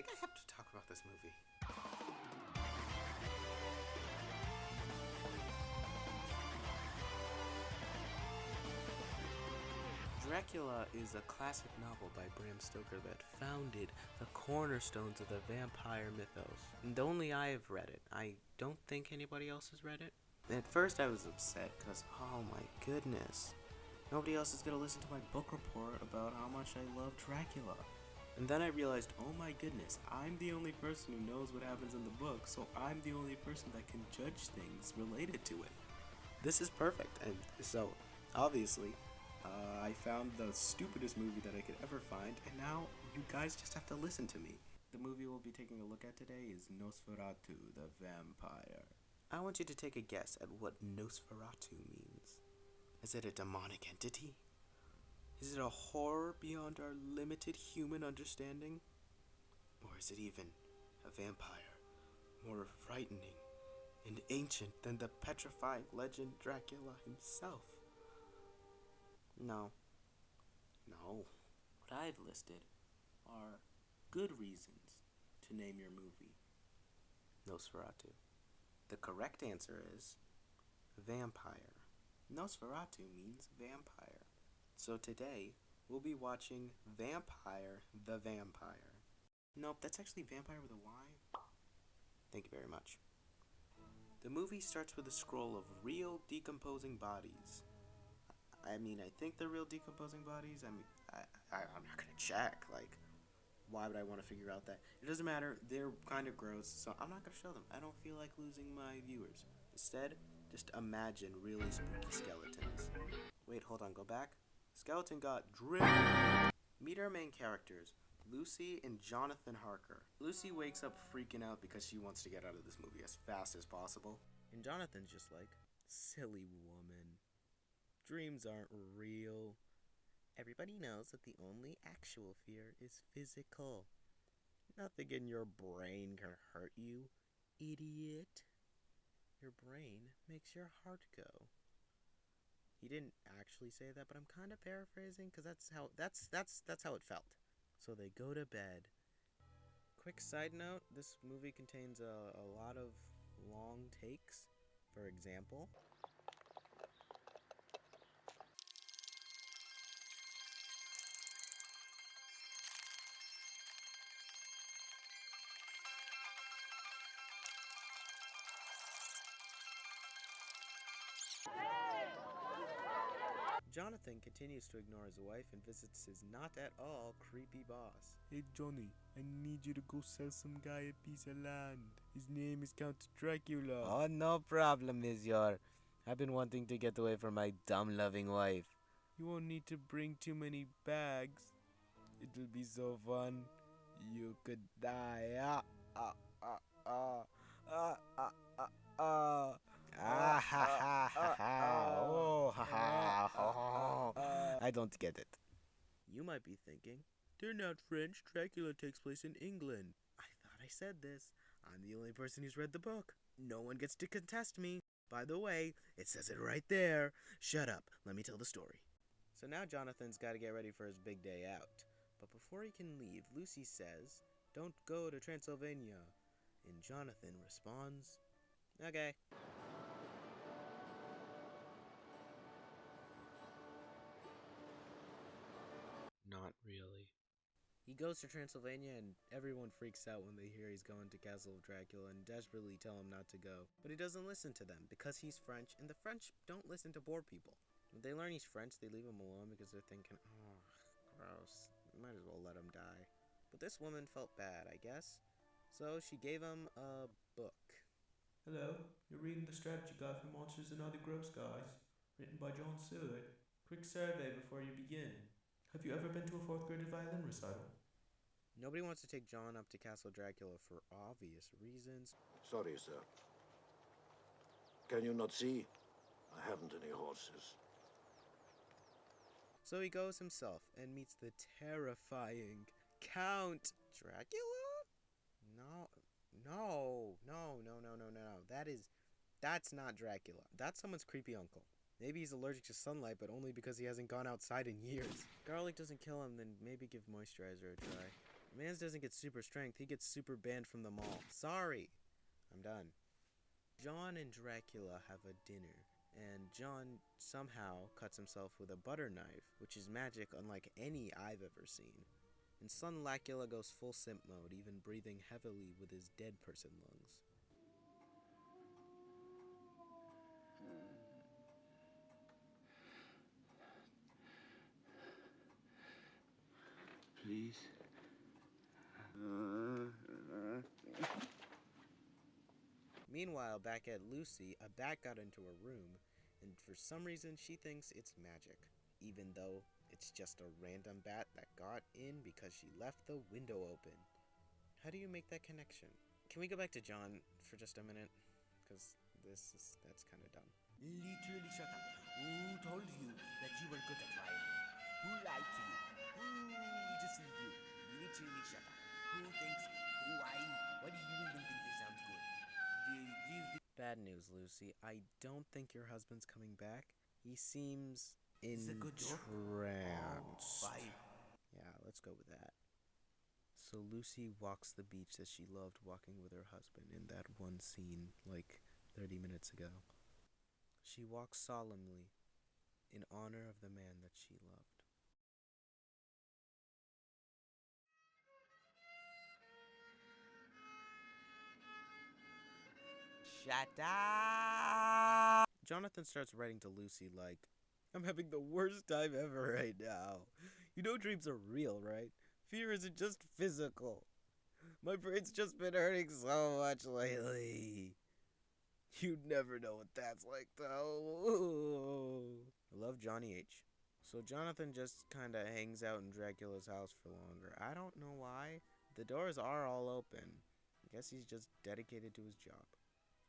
think I have to talk about this movie. Dracula is a classic novel by Bram Stoker that founded the cornerstones of the vampire mythos. And only I have read it. I don't think anybody else has read it. At first I was upset because, oh my goodness, nobody else is going to listen to my book report about how much I love Dracula. And then I realized, oh my goodness, I'm the only person who knows what happens in the book, so I'm the only person that can judge things related to it. This is perfect. And so, obviously, I found the stupidest movie that I could ever find, and now you guys just have to listen to me. The movie we'll be taking a look at today is Nosferatu the Vampyre. I want you to take a guess at what Nosferatu means. Is it a demonic entity? Is it a horror beyond our limited human understanding? Or is it even a vampire, more frightening and ancient than the petrifying legend Dracula himself? No. What I've listed are good reasons to name your movie Nosferatu. The correct answer is vampire. Nosferatu means vampire. So today, we'll be watching Vampire the Vampire. Nope, that's actually Vampire with a Y. Thank you very much. The movie starts with a scroll of real decomposing bodies. I think they're real decomposing bodies. I'm not gonna check. Why would I want to figure out that? It doesn't matter. They're kind of gross, so I'm not gonna show them. I don't feel like losing my viewers. Instead, just imagine really spooky skeletons. Wait, hold on, go back. Skeleton got drilled. Meet our main characters, Lucy and Jonathan Harker. Lucy wakes up freaking out because she wants to get out of this movie as fast as possible. And Jonathan's just like, silly woman. Dreams aren't real. Everybody knows that the only actual fear is physical. Nothing in your brain can hurt you, idiot. Your brain makes your heart go. He didn't actually say that, but I'm kind of paraphrasing because that's how it felt. So they go to bed. Quick side note, this movie contains a lot of long takes. For example, Jonathan continues to ignore his wife and visits his not at all creepy boss. Hey Johnny, I need you to go sell some guy a piece of land. His name is Count Dracula. Oh, no problem, Monsieur. I've been wanting to get away from my dumb loving wife. You won't need to bring too many bags. It'll be so fun. You could die. I don't get it. You might be thinking, they're not French. Dracula takes place in England. I thought I said this. I'm the only person who's read the book. No one gets to contest me. By the way, it says it right there. Shut up. Let me tell the story. So now Jonathan's got to get ready for his big day out. But before he can leave, Lucy says, "Don't go to Transylvania." And Jonathan responds, "Okay." Not really. He goes to Transylvania and everyone freaks out when they hear he's going to Castle of Dracula and desperately tell him not to go. But he doesn't listen to them because he's French, and the French don't listen to bored people. When they learn he's French, they leave him alone because they're thinking, oh, gross, might as well let him die. But this woman felt bad, I guess, so she gave him a book. Hello, you're reading the strategy guide for Monsters and Other Gross Guys, written by John Seward. Quick survey before you begin. Have you ever been to a fourth graded violin recital? Nobody wants to take John up to Castle Dracula for obvious reasons. Sorry, sir. Can you not see? I haven't any horses. So he goes himself and meets the terrifying Count Dracula? No. That's not Dracula. That's someone's creepy uncle. Maybe he's allergic to sunlight, but only because he hasn't gone outside in years. Garlic doesn't kill him, then maybe give moisturizer a try. Mans doesn't get super strength, he gets super banned from the mall. Sorry. I'm done. John and Dracula have a dinner, and John somehow cuts himself with a butter knife, which is magic unlike any I've ever seen. And son Lacula goes full simp mode, even breathing heavily with his dead person lungs. Please. Meanwhile, back at Lucy, a bat got into her room, and for some reason she thinks it's magic, even though it's just a random bat that got in because she left the window open. How do you make that connection? Can we go back to John for just a minute? Because that's kind of dumb. Literally shut up. Who told you that you were good at lying? Who lied to you? Who deceived you? Literally shut up. Who thinks? Why? Why do you even think this sounds good? Do you think... Bad news, Lucy. I don't think your husband's coming back. He seems Is it a good joke? entranced. Oh, 5. Yeah, let's go with that. So Lucy walks the beach that she loved walking with her husband in that one scene, like 30 minutes ago. She walks solemnly in honor of the man that she loved. Shut up! Jonathan starts writing to Lucy like, I'm having the worst time ever right now. You know dreams are real, right? Fear isn't just physical. My brain's just been hurting so much lately. You'd never know what that's like, though. I love Johnny H. So Jonathan just kind of hangs out in Dracula's house for longer. I don't know why. The doors are all open. I guess he's just dedicated to his job.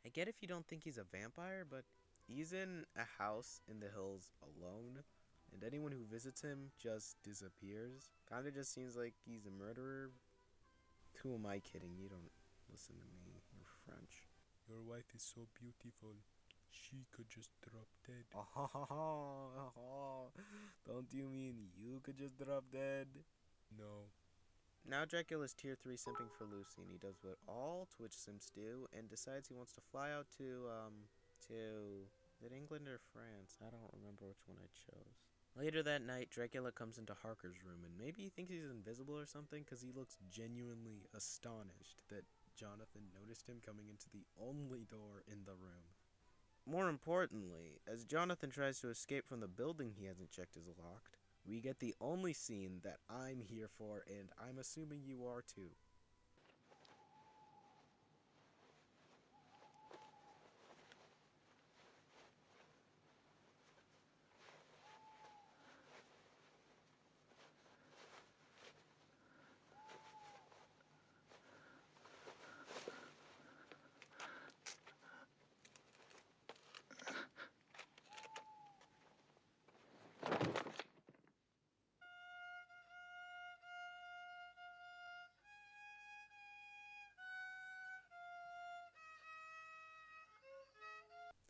I get if you don't think he's a vampire, but he's in a house in the hills alone, and anyone who visits him just disappears. Kinda just seems like he's a murderer. Who am I kidding? You don't listen to me. You're French. Your wife is so beautiful. She could just drop dead. Don't you mean you could just drop dead? No. Now Dracula's tier 3 simping for Lucy, and he does what all Twitch simps do, and decides he wants to fly out to is it England or France? I don't remember which one I chose. Later that night, Dracula comes into Harker's room, and maybe he thinks he's invisible or something, because he looks genuinely astonished that Jonathan noticed him coming into the only door in the room. More importantly, as Jonathan tries to escape from the building he hasn't checked is locked, we get the only scene that I'm here for, and I'm assuming you are too.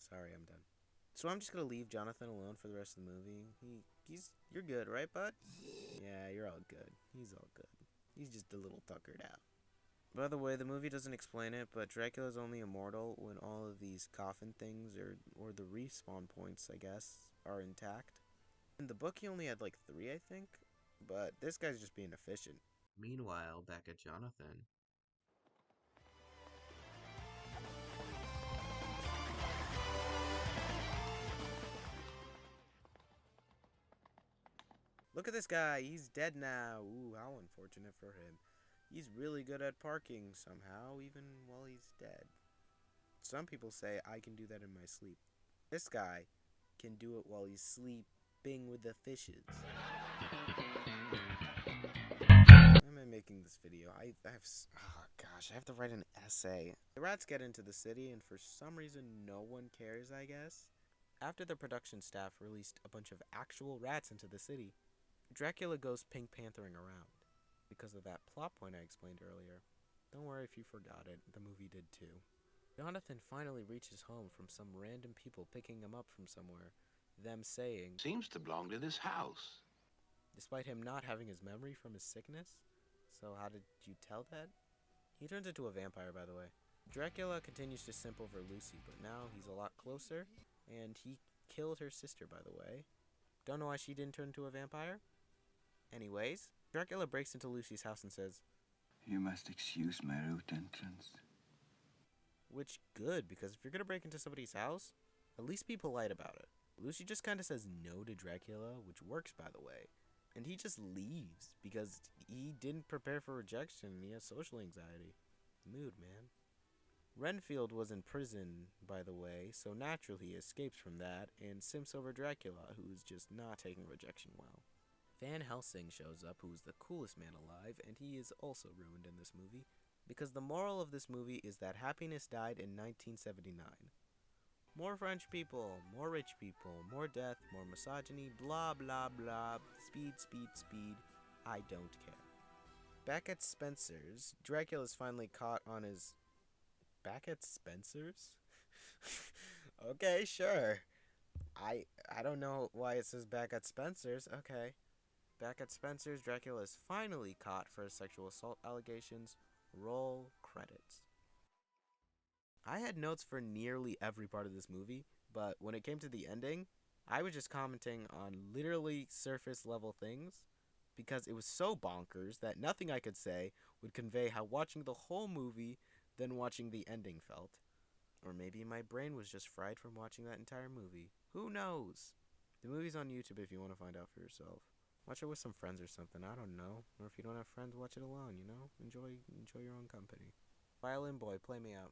Sorry, I'm done. So I'm just gonna leave Jonathan alone for the rest of the movie. You're good, right, bud? Yeah, you're all good. He's all good. He's just a little tuckered out. By the way, the movie doesn't explain it, but Dracula's only immortal when all of these coffin things, or the respawn points, I guess, are intact. In the book, he only had like 3, I think, but this guy's just being efficient. Meanwhile, back at Jonathan. Look at this guy, he's dead now. Ooh, how unfortunate for him. He's really good at parking somehow, even while he's dead. Some people say I can do that in my sleep. This guy can do it while he's sleeping with the fishes. Why am I making this video? I have to write an essay. The rats get into the city, and for some reason no one cares, I guess. After the production staff released a bunch of actual rats into the city, Dracula goes Pink Panthering around. Because of that plot point I explained earlier. Don't worry if you forgot it, the movie did too. Jonathan finally reaches home from some random people picking him up from somewhere, them saying, Seems to belong to this house. despite him not having his memory from his sickness. So how did you tell that? He turns into a vampire, by the way. Dracula continues to simp over Lucy, but now he's a lot closer, and he killed her sister, by the way. Don't know why she didn't turn into a vampire? Anyways, Dracula breaks into Lucy's house and says, "You must excuse my rude entrance." which good, because if you're gonna break into somebody's house, at least be polite about it. Lucy just kind of says no to Dracula, which works, by the way. And he just leaves, because he didn't prepare for rejection and he has social anxiety. Mood, man. Renfield was in prison, by the way, so naturally he escapes from that and simps over Dracula, who's just not taking rejection well. Van Helsing shows up, who's the coolest man alive, and he is also ruined in this movie, because the moral of this movie is that happiness died in 1979. More French people, more rich people, more death, more misogyny, blah blah blah, speed, speed, speed, I don't care. Back at Spencer's, Dracula's finally caught on his... Back at Spencer's? Okay, sure. I don't know why it says back at Spencer's. Okay. Back at Spencer's, Dracula is finally caught for his sexual assault allegations. Roll credits. I had notes for nearly every part of this movie, but when it came to the ending, I was just commenting on literally surface level things, because it was so bonkers that nothing I could say would convey how watching the whole movie than watching the ending felt. Or maybe my brain was just fried from watching that entire movie. Who knows? The movie's on YouTube if you want to find out for yourself. Watch it with some friends or something, I don't know. Or if you don't have friends, watch it alone, you know? Enjoy your own company. Violin boy, play me out.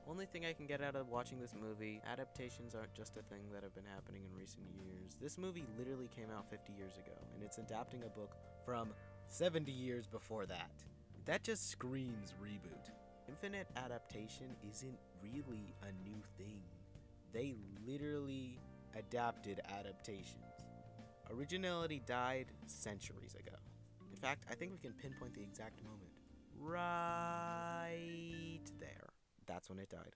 Only thing I can get out of watching this movie, adaptations aren't just a thing that have been happening in recent years. This movie literally came out 50 years ago, and it's adapting a book from 70 years before that. That just screams reboot. Infinite adaptation isn't really a new thing. They literally adapted adaptations. Originality died centuries ago. In fact, I think we can pinpoint the exact moment. Right there. That's when it died.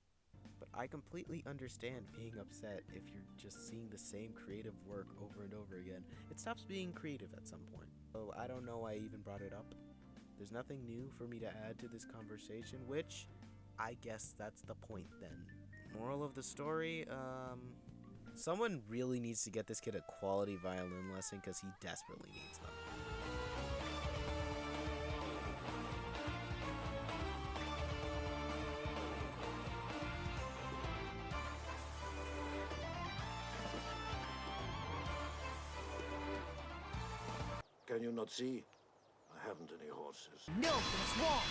But I completely understand being upset if you're just seeing the same creative work over and over again. It stops being creative at some point. So I don't know why I even brought it up. There's nothing new for me to add to this conversation, which I guess that's the point then. Moral of the story, someone really needs to get this kid a quality violin lesson because he desperately needs them. Can you not see? I haven't any horses. No, that's wrong.